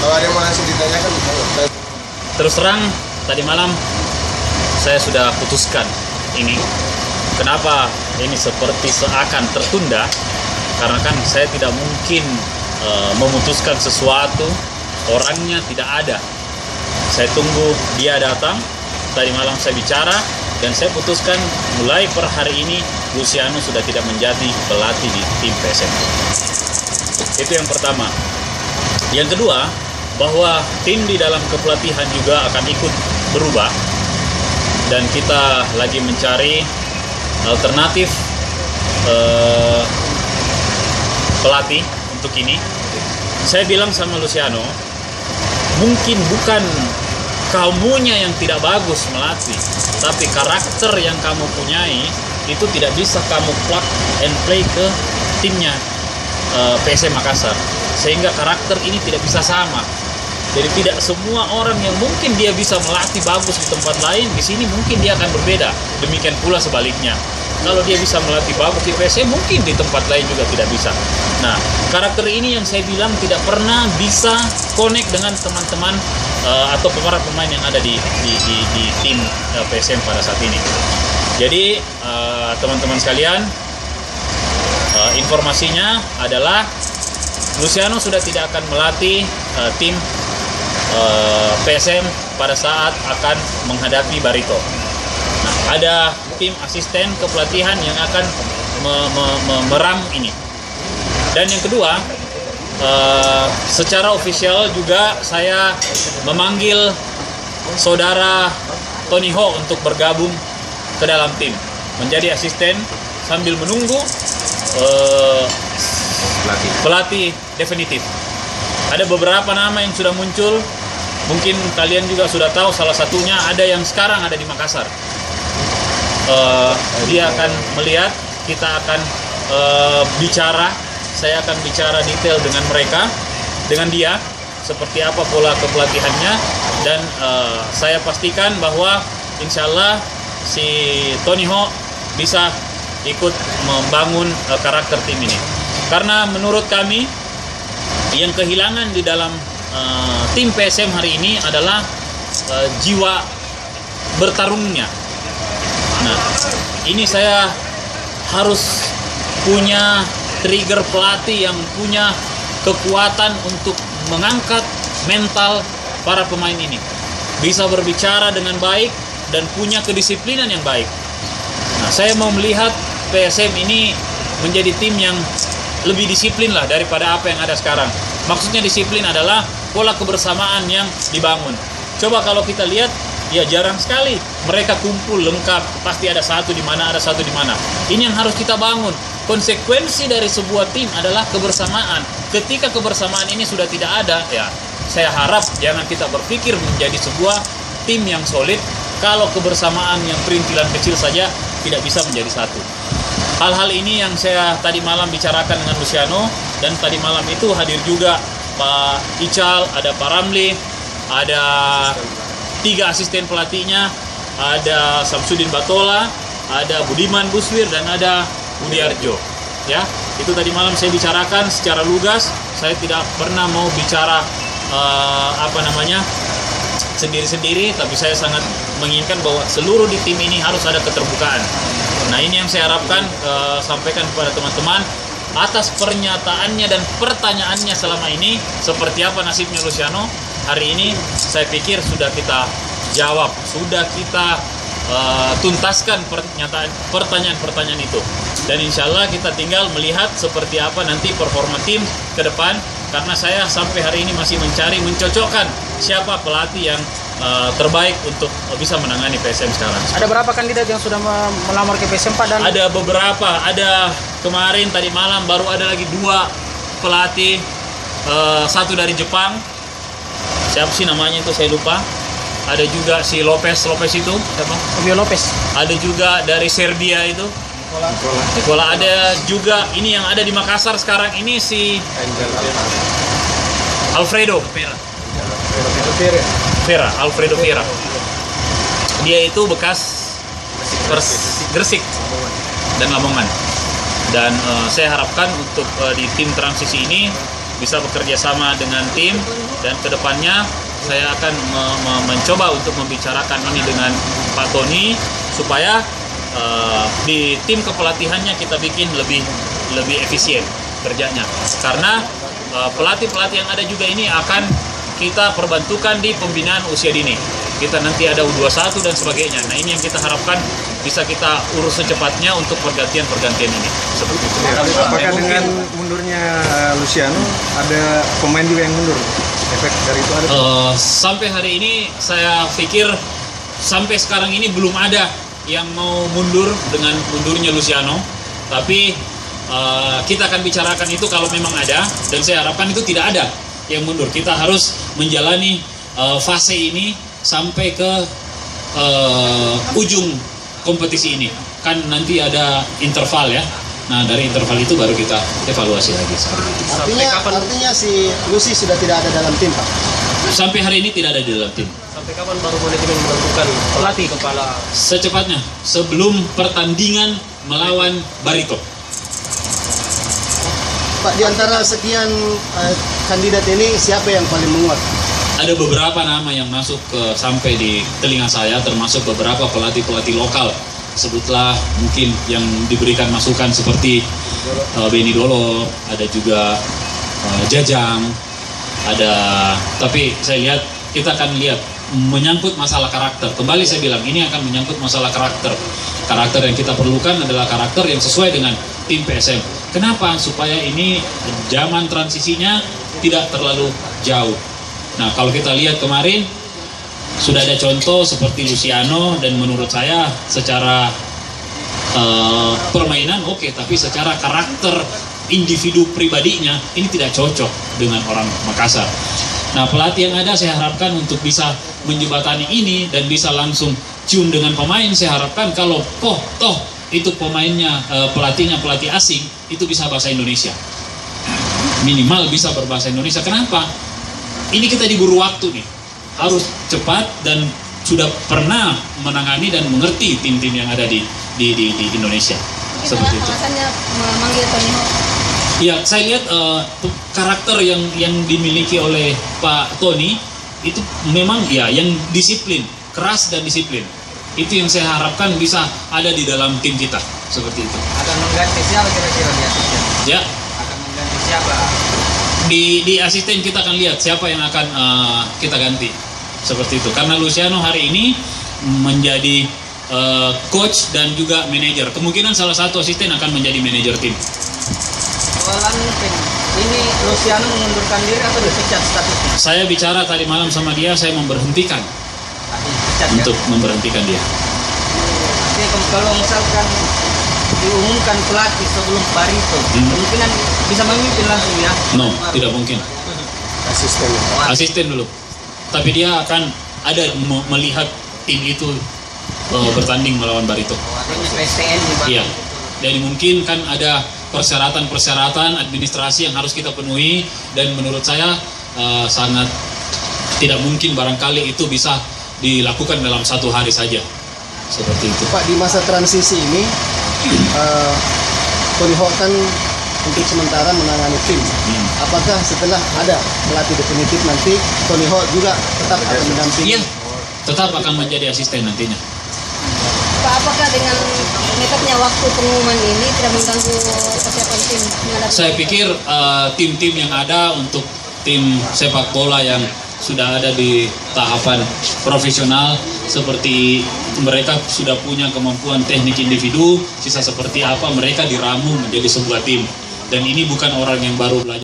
Kalau ada yang mau langsung ditanyakan, Terus terang, tadi malam saya sudah putuskan ini. Kenapa ini seperti seakan tertunda? Karena kan saya tidak mungkin memutuskan sesuatu, orangnya tidak ada. Saya tunggu dia datang. Tadi malam saya bicara dan saya putuskan mulai per hari ini Luciano sudah tidak menjadi pelatih di tim PSM. Itu yang pertama. Yang kedua, bahwa tim di dalam kepelatihan juga akan ikut berubah dan kita lagi mencari alternatif pelatih untuk ini. Saya bilang sama Luciano, mungkin bukan kamunya yang tidak bagus melatih, tapi karakter yang kamu punyai itu tidak bisa kamu plug and play ke timnya PSM Makassar, sehingga karakter ini tidak bisa sama. Jadi tidak semua orang yang mungkin dia bisa melatih bagus di tempat lain, di sini mungkin dia akan berbeda. Demikian pula sebaliknya. Kalau dia bisa melatih bagus di PSM, mungkin di tempat lain juga tidak bisa. Nah, karakter ini yang saya bilang tidak pernah bisa connect dengan teman-teman atau para pemain yang ada di tim PSM pada saat ini. Jadi teman-teman sekalian, informasinya adalah Luciano sudah tidak akan melatih tim PSM pada saat akan menghadapi Barito. Nah, ada tim asisten kepelatihan yang akan meram ini. Dan yang kedua, secara ofisial juga saya memanggil saudara Tony Ho untuk bergabung ke dalam tim, menjadi asisten sambil menunggu pelatih definitif. Ada beberapa nama yang sudah muncul, mungkin kalian juga sudah tahu, salah satunya ada yang sekarang ada di Makassar. Dia akan melihat, kita akan bicara, saya akan bicara detail dengan mereka, dengan dia, seperti apa pola kepelatihannya, dan saya pastikan bahwa insya Allah si Tony Ho bisa ikut membangun karakter tim ini. Karena menurut kami, yang kehilangan di dalam tim PSM hari ini adalah jiwa bertarungnya. Nah, ini saya harus punya trigger pelatih yang punya kekuatan untuk mengangkat mental para pemain ini. Bisa berbicara dengan baik dan punya kedisiplinan yang baik. Nah, saya mau melihat PSM ini menjadi tim yang lebih disiplin lah daripada apa yang ada sekarang. Maksudnya disiplin adalah pola kebersamaan yang dibangun. Coba kalau kita lihat, ya jarang sekali mereka kumpul lengkap, pasti ada satu di mana, ada satu di mana. Ini yang harus kita bangun. Konsekuensi dari sebuah tim adalah kebersamaan. Ketika kebersamaan ini sudah tidak ada, ya saya harap jangan kita berpikir menjadi sebuah tim yang solid kalau kebersamaan yang perintilan kecil saja tidak bisa menjadi satu. Hal-hal ini yang saya tadi malam bicarakan dengan Luciano, dan tadi malam itu hadir juga Pak Ical, ada Pak Ramli, ada 3 asisten pelatihnya, ada Samsudin Batola, ada Budiman Buswir, dan ada Budi Arjo. Ya, itu tadi malam saya bicarakan secara lugas. Saya tidak pernah mau bicara sendiri-sendiri, tapi saya sangat menginginkan bahwa seluruh di tim ini harus ada keterbukaan. Nah, ini yang saya harapkan sampaikan kepada teman-teman. Atas pernyataannya dan pertanyaannya selama ini, seperti apa nasibnya Luciano hari ini, saya pikir sudah kita jawab, sudah kita tuntaskan pertanyaan-pertanyaan itu. Dan insya Allah kita tinggal melihat seperti apa nanti performa tim ke depan, karena saya sampai hari ini masih mencocokkan siapa pelatih yang terbaik untuk bisa menangani PSM sekarang. Ada berapa kandidat yang sudah melamar ke PSM, Pak? Dan ada beberapa, ada kemarin tadi malam baru ada lagi 2 pelatih, satu dari Jepang, siapa sih namanya itu saya lupa. Ada juga si Lopez itu, siapa? Fabio Lopez. Ada juga dari Serbia itu, Nikola. Ada juga ini yang ada di Makassar sekarang ini si Alfredo Vera. Dia itu bekas Gresik dan Lamongan. Dan saya harapkan untuk di tim transisi ini bisa bekerja sama dengan tim, dan kedepannya saya akan mencoba untuk membicarakan ini dengan Pak Tony supaya di tim kepelatihannya kita bikin lebih efisien kerjanya, karena pelatih-pelatih yang ada juga ini akan kita perbantukan di pembinaan usia dini. Kita nanti ada U21 dan sebagainya. Nah, ini yang kita harapkan bisa kita urus secepatnya untuk pergantian-pergantian ini. Seperti itu. Apakah dengan mundurnya Luciano ada pemain juga yang mundur? Efek dari itu ada? Sampai hari ini saya pikir sampai sekarang ini belum ada yang mau mundur dengan mundurnya Luciano. Tapi kita akan bicarakan itu kalau memang ada, dan saya harapkan itu tidak ada yang mundur. Kita harus menjalani fase ini sampai ke ujung kompetisi ini. Kan nanti ada interval ya. Nah, dari interval itu baru kita evaluasi lagi. Artinya si Lucy sudah tidak ada dalam tim, Pak? Sampai hari ini tidak ada di dalam tim. Sampai kapan baru manajemen menentukan pelatih kepala? Secepatnya, sebelum pertandingan melawan Barito. Pak, di antara sekian kandidat ini siapa yang paling menguat? Ada beberapa nama yang masuk sampai di telinga saya, termasuk beberapa pelatih-pelatih lokal. Sebutlah mungkin yang diberikan masukan seperti Benny Dolo, ada juga Jajang, ada. Tapi saya lihat, kita akan lihat menyangkut masalah karakter. Kembali saya bilang, ini akan menyangkut masalah karakter. Karakter yang kita perlukan adalah karakter yang sesuai dengan tim PSM. Kenapa? Supaya ini zaman transisinya tidak terlalu jauh. Nah, kalau kita lihat kemarin sudah ada contoh seperti Luciano, dan menurut saya secara permainan oke, tapi secara karakter individu pribadinya ini tidak cocok dengan orang Makassar. Nah, pelatih yang ada saya harapkan untuk bisa menjembatani ini dan bisa langsung cium dengan pemain. Saya harapkan kalau toh itu pemainnya, pelatihnya pelatih asing, itu bisa bahasa Indonesia. Minimal bisa berbahasa Indonesia. Kenapa? Ini kita diburu waktu nih. Harus cepat dan sudah pernah menangani dan mengerti tim-tim yang ada di Indonesia. Seperti itu. Alasannya memanggil Tony Hawk. Ya, saya lihat karakter yang dimiliki oleh Pak Tony itu memang ya yang disiplin, keras dan disiplin. Itu yang saya harapkan bisa ada di dalam tim kita, seperti itu. Akan mengganti siapa kira-kira di asisten? Ya, Akan mengganti siapa? di asisten kita akan lihat siapa yang akan kita ganti, seperti itu. Karena Luciano hari ini menjadi coach dan juga manajer. Kemungkinan salah satu asisten akan menjadi manajer tim. Soalan ini Luciano mengundurkan diri atau dipecat statusnya? Saya bicara tadi malam sama dia, saya memberhentikan Dipecat ya? untuk memberhentikan dia. Jadi kalau misalkan diumumkan pelatih sebelum Barito, kemungkinan bisa memimpin langsung ya? No, tidak mungkin. Asisten dulu. Tapi dia akan ada melihat tim itu bertanding melawan Barito. Artinya PSTN di Barito. Iya. Dan mungkin kan ada persyaratan-persyaratan administrasi yang harus kita penuhi, dan menurut saya sangat tidak mungkin barangkali itu bisa dilakukan dalam 1 hari saja. Seperti itu. Pak, di masa transisi ini Tony Hawk kan untuk sementara menangani tim. Apakah setelah ada pelatih definitif nanti Tony Hawk juga tetap akan mendampingi? Iya, tetap akan menjadi asisten nantinya. Pak, apakah dengan mepetnya waktu pengumuman ini tidak mengganggu persiapan tim menghadapi? Saya pikir tim-tim yang ada untuk tim sepak bola yang sudah ada di tahapan profesional, seperti mereka sudah punya kemampuan teknik individu, sisa seperti apa mereka diramu menjadi sebuah tim. Dan ini bukan orang yang baru belajar.